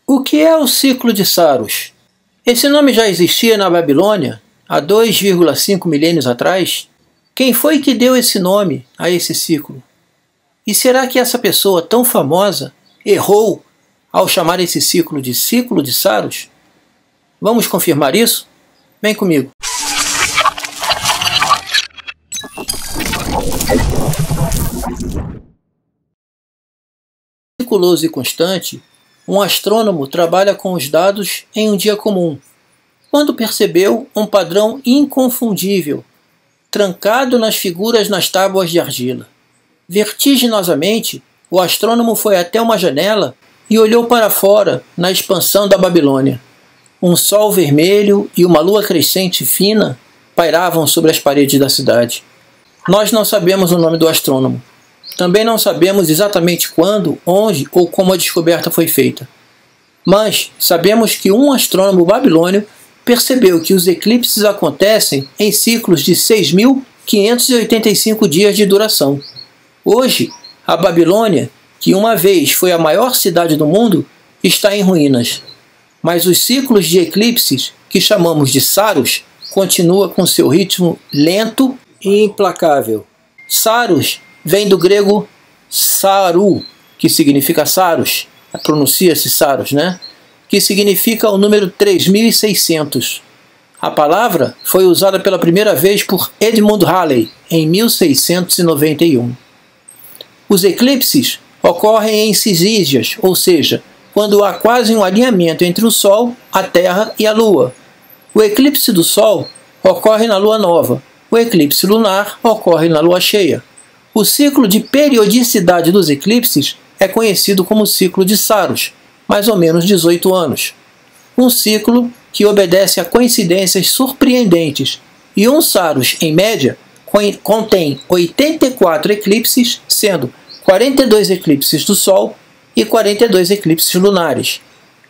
O que é o ciclo de Saros? Esse nome já existia na Babilônia há 2,5 milênios atrás? Quem foi que deu esse nome a esse ciclo? E será que essa pessoa tão famosa errou ao chamar esse ciclo de Saros? Vamos confirmar isso? Vem comigo. Meticuloso e constante, um astrônomo trabalha com os dados em um dia comum, quando percebeu um padrão inconfundível, trancado nas figuras nas tábuas de argila. Vertiginosamente, o astrônomo foi até uma janela e olhou para fora, na expansão da Babilônia. Um sol vermelho e uma lua crescente fina pairavam sobre as paredes da cidade. Nós não sabemos o nome do astrônomo. Também não sabemos exatamente quando, onde ou como a descoberta foi feita. Mas sabemos que um astrônomo babilônio percebeu que os eclipses acontecem em ciclos de 6.585 dias de duração. Hoje, a Babilônia, que uma vez foi a maior cidade do mundo, está em ruínas. Mas os ciclos de eclipses, que chamamos de Saros, continuam com seu ritmo lento e implacável. Saros vem do grego Saru, que significa Saros, pronuncia-se Saros, né? Que significa o número 3600. A palavra foi usada pela primeira vez por Edmund Halley em 1691. Os eclipses ocorrem em cisídias, ou seja, quando há quase um alinhamento entre o Sol, a Terra e a Lua. O eclipse do Sol ocorre na Lua nova, o eclipse lunar ocorre na Lua cheia. O ciclo de periodicidade dos eclipses é conhecido como ciclo de Saros, mais ou menos 18 anos. Um ciclo que obedece a coincidências surpreendentes, e um Saros, em média, contém 84 eclipses, sendo 42 eclipses do Sol e 42 eclipses lunares.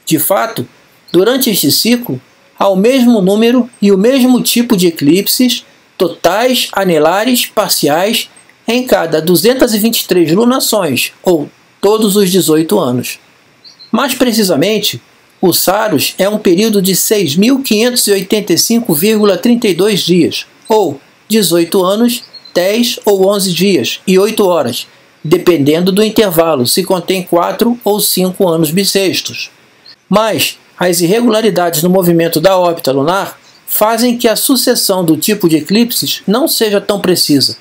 De fato, durante este ciclo, há o mesmo número e o mesmo tipo de eclipses, totais, anelares, parciais, em cada 223 lunações, ou todos os 18 anos. Mais precisamente, o Saros é um período de 6.585,32 dias, ou 18 anos, 10 ou 11 dias e 8 horas, dependendo do intervalo, se contém 4 ou 5 anos bissextos. Mas as irregularidades no movimento da órbita lunar fazem que a sucessão do tipo de eclipses não seja tão precisa.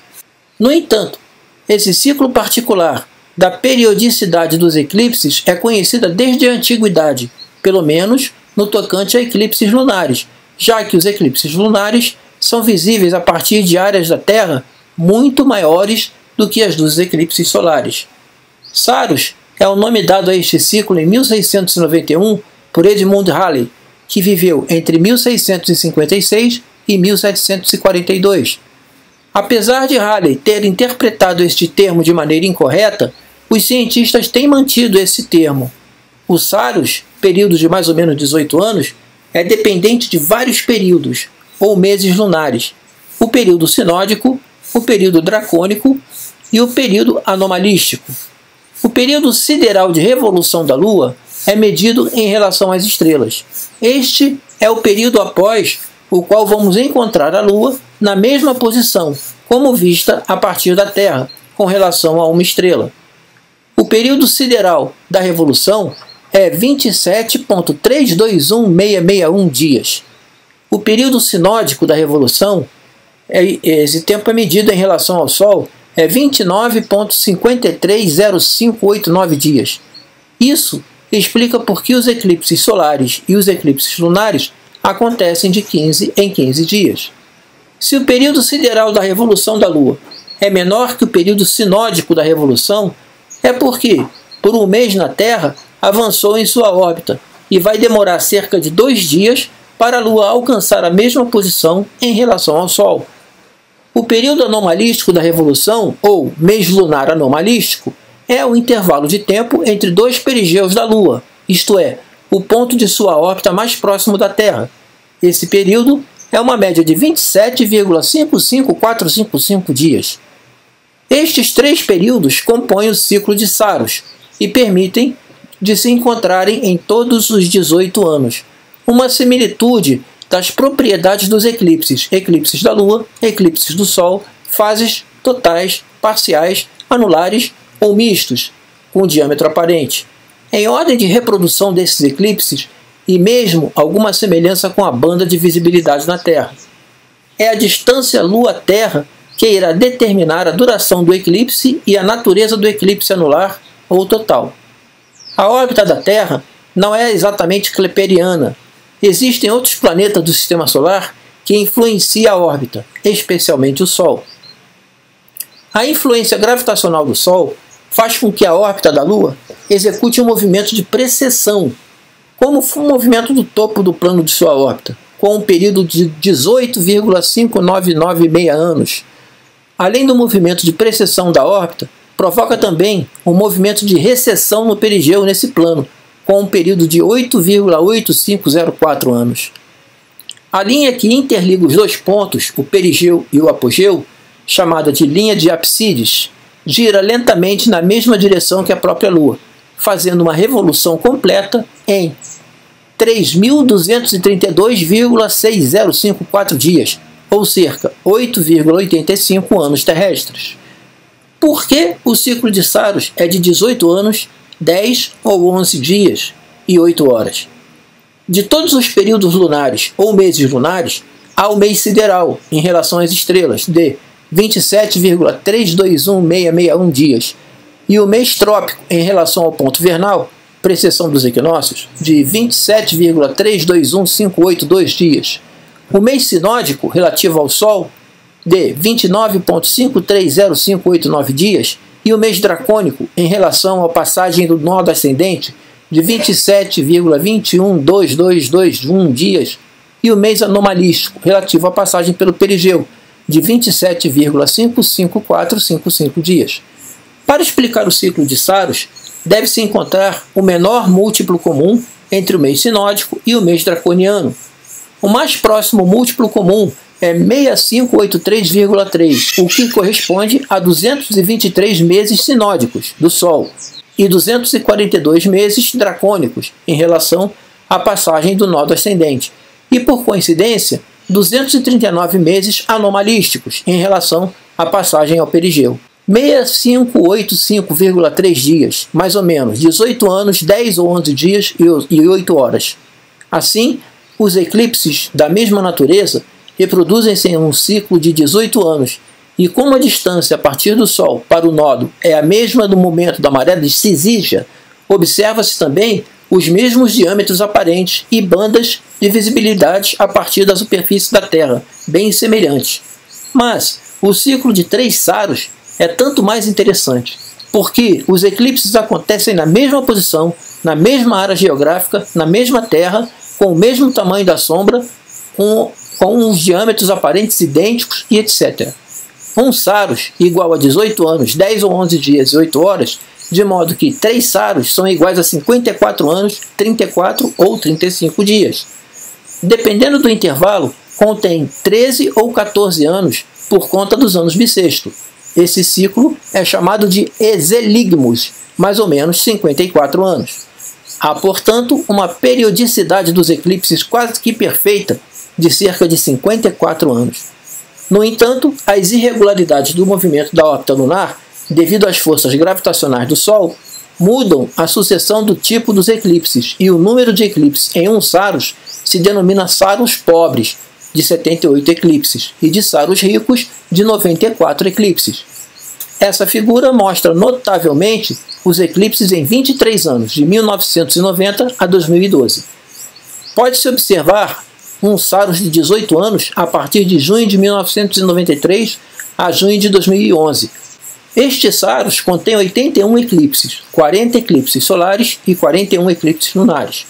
No entanto, esse ciclo particular da periodicidade dos eclipses é conhecida desde a antiguidade, pelo menos no tocante a eclipses lunares, já que os eclipses lunares são visíveis a partir de áreas da Terra muito maiores do que as dos eclipses solares. Saros é o nome dado a este ciclo em 1691 por Edmund Halley, que viveu entre 1656 e 1742. Apesar de Halley ter interpretado este termo de maneira incorreta, os cientistas têm mantido esse termo. O Saros, período de mais ou menos 18 anos, é dependente de vários períodos, ou meses lunares: o período sinódico, o período dracônico e o período anomalístico. O período sideral de revolução da Lua é medido em relação às estrelas. Este é o período após o qual vamos encontrar a Lua na mesma posição, como vista a partir da Terra, com relação a uma estrela. O período sideral da revolução é 27.321661 dias. O período sinódico da revolução, esse tempo é medido em relação ao Sol, é 29.530589 dias. Isso explica por que os eclipses solares e os eclipses lunares acontecem de 15 em 15 dias. Se o período sideral da revolução da Lua é menor que o período sinódico da revolução, é porque, por um mês na Terra, avançou em sua órbita e vai demorar cerca de 2 dias para a Lua alcançar a mesma posição em relação ao Sol. O período anomalístico da revolução, ou mês lunar anomalístico, é o intervalo de tempo entre dois perigeus da Lua, isto é, o ponto de sua órbita mais próximo da Terra. Esse período é uma média de 27,55455 dias. Estes 3 períodos compõem o ciclo de Saros, e permitem de se encontrarem em todos os 18 anos. Uma similitude das propriedades dos eclipses: eclipses da Lua, eclipses do Sol, fases totais, parciais, anulares ou mistos, com diâmetro aparente. Em ordem de reprodução desses eclipses, e mesmo alguma semelhança com a banda de visibilidade na Terra. É a distância Lua-Terra que irá determinar a duração do eclipse e a natureza do eclipse anular ou total. A órbita da Terra não é exatamente kepleriana. Existem outros planetas do Sistema Solar que influenciam a órbita, especialmente o Sol. A influência gravitacional do Sol faz com que a órbita da Lua execute um movimento de precessão, como o movimento do topo do plano de sua órbita, com um período de 18,5996 anos. Além do movimento de precessão da órbita, provoca também um movimento de recessão no perigeu nesse plano, com um período de 8,8504 anos. A linha que interliga os dois pontos, o perigeu e o apogeu, chamada de linha de Apsíades, gira lentamente na mesma direção que a própria Lua, fazendo uma revolução completa em 3.232,6054 dias, ou cerca 8,85 anos terrestres. Por que o ciclo de Saros é de 18 anos, 10 ou 11 dias e 8 horas? De todos os períodos lunares ou meses lunares, há o mês sideral, em relação às estrelas, de 27,321661 dias, e o mês trópico, em relação ao ponto vernal, precessão dos equinócios, de 27,321582 dias. O mês sinódico, relativo ao Sol, de 29,530589 dias, e o mês dracônico, em relação à passagem do nó ascendente, de 27,212221 dias, e o mês anomalístico, relativo à passagem pelo perigeu, de 27,555455 dias. Para explicar o ciclo de Saros, deve-se encontrar o menor múltiplo comum entre o mês sinódico e o mês draconiano. O mais próximo múltiplo comum é 6583,3, o que corresponde a 223 meses sinódicos do Sol e 242 meses dracônicos em relação à passagem do nó ascendente, e, por coincidência, 239 meses anomalísticos em relação à passagem ao perigeu. 6585,3 dias, mais ou menos, 18 anos, 10 ou 11 dias e 8 horas. Assim, os eclipses da mesma natureza reproduzem-se em um ciclo de 18 anos, e como a distância a partir do Sol para o nodo é a mesma do momento da maré de Cisígia, observa-se também os mesmos diâmetros aparentes e bandas de visibilidade a partir da superfície da Terra, bem semelhantes. Mas o ciclo de 3 Saros é tanto mais interessante, porque os eclipses acontecem na mesma posição, na mesma área geográfica, na mesma Terra, com o mesmo tamanho da sombra, com uns diâmetros aparentes idênticos e etc. Um Saros igual a 18 anos, 10 ou 11 dias e 8 horas, de modo que 3 Saros são iguais a 54 anos, 34 ou 35 dias. Dependendo do intervalo, contém 13 ou 14 anos por conta dos anos bissexto. Esse ciclo é chamado de exeligmos, mais ou menos 54 anos. Há, portanto, uma periodicidade dos eclipses quase que perfeita, de cerca de 54 anos. No entanto, as irregularidades do movimento da órbita lunar, devido às forças gravitacionais do Sol, mudam a sucessão do tipo dos eclipses, e o número de eclipses em um Saros se denomina Saros pobres, de 78 eclipses, e de Saros ricos, de 94 eclipses. Essa figura mostra notavelmente os eclipses em 23 anos, de 1990 a 2012. Pode-se observar um Saros de 18 anos a partir de junho de 1993 a junho de 2011. Este Saros contém 81 eclipses, 40 eclipses solares e 41 eclipses lunares.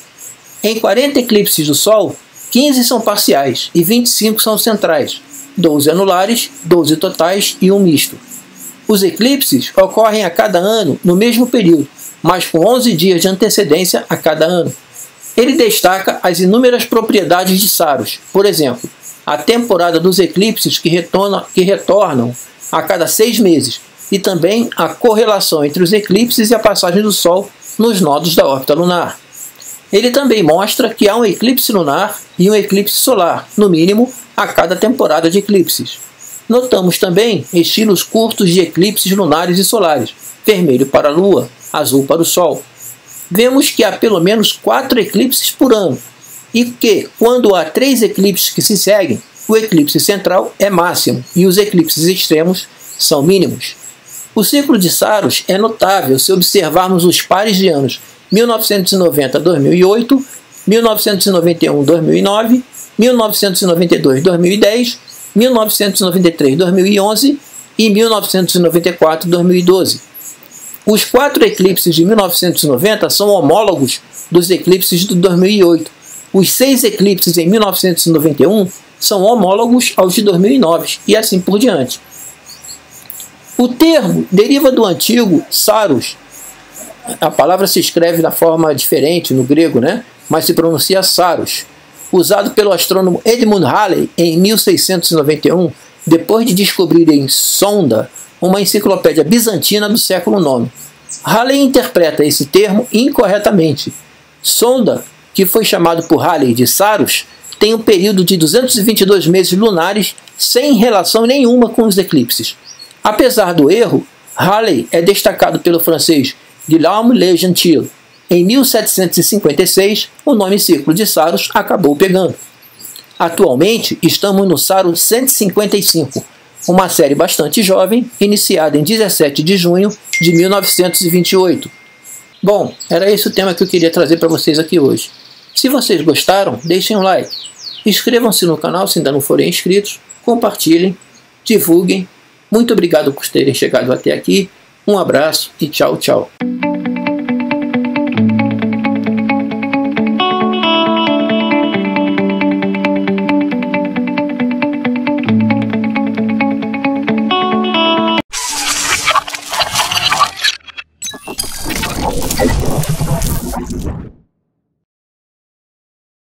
Em 40 eclipses do Sol, 15 são parciais e 25 são centrais, 12 anulares, 12 totais e um misto. Os eclipses ocorrem a cada ano no mesmo período, mas com 11 dias de antecedência a cada ano. Ele destaca as inúmeras propriedades de Saros, por exemplo, a temporada dos eclipses que retornam a cada 6 meses, e também a correlação entre os eclipses e a passagem do Sol nos nodos da órbita lunar. Ele também mostra que há um eclipse lunar e um eclipse solar, no mínimo, a cada temporada de eclipses. Notamos também estilos curtos de eclipses lunares e solares, vermelho para a Lua, azul para o Sol. Vemos que há pelo menos 4 eclipses por ano, e que, quando há 3 eclipses que se seguem, o eclipse central é máximo e os eclipses extremos são mínimos. O ciclo de Saros é notável se observarmos os pares de anos 1990-2008, 1991-2009, 1992-2010, 1993-2011 e 1994-2012. Os 4 eclipses de 1990 são homólogos dos eclipses de 2008. Os 6 eclipses em 1991 são homólogos aos de 2009 e assim por diante. O termo deriva do antigo Saros. A palavra se escreve da forma diferente no grego, mas se pronuncia Saros, usado pelo astrônomo Edmund Halley em 1691, depois de descobrir em Sonda, uma enciclopédia bizantina do século IX. Halley interpreta esse termo incorretamente. Sonda, que foi chamado por Halley de Saros, tem um período de 222 meses lunares sem relação nenhuma com os eclipses. Apesar do erro, Halley é destacado pelo francês Guillaume Le Gentil. Em 1756, o nome ciclo de Saros acabou pegando. Atualmente, estamos no Saros 155, uma série bastante jovem, iniciada em 17 de junho de 1928. Bom, era esse o tema que eu queria trazer para vocês aqui hoje. Se vocês gostaram, deixem um like. Inscrevam-se no canal se ainda não forem inscritos, compartilhem, divulguem. Muito obrigado por terem chegado até aqui. Um abraço e tchau, tchau.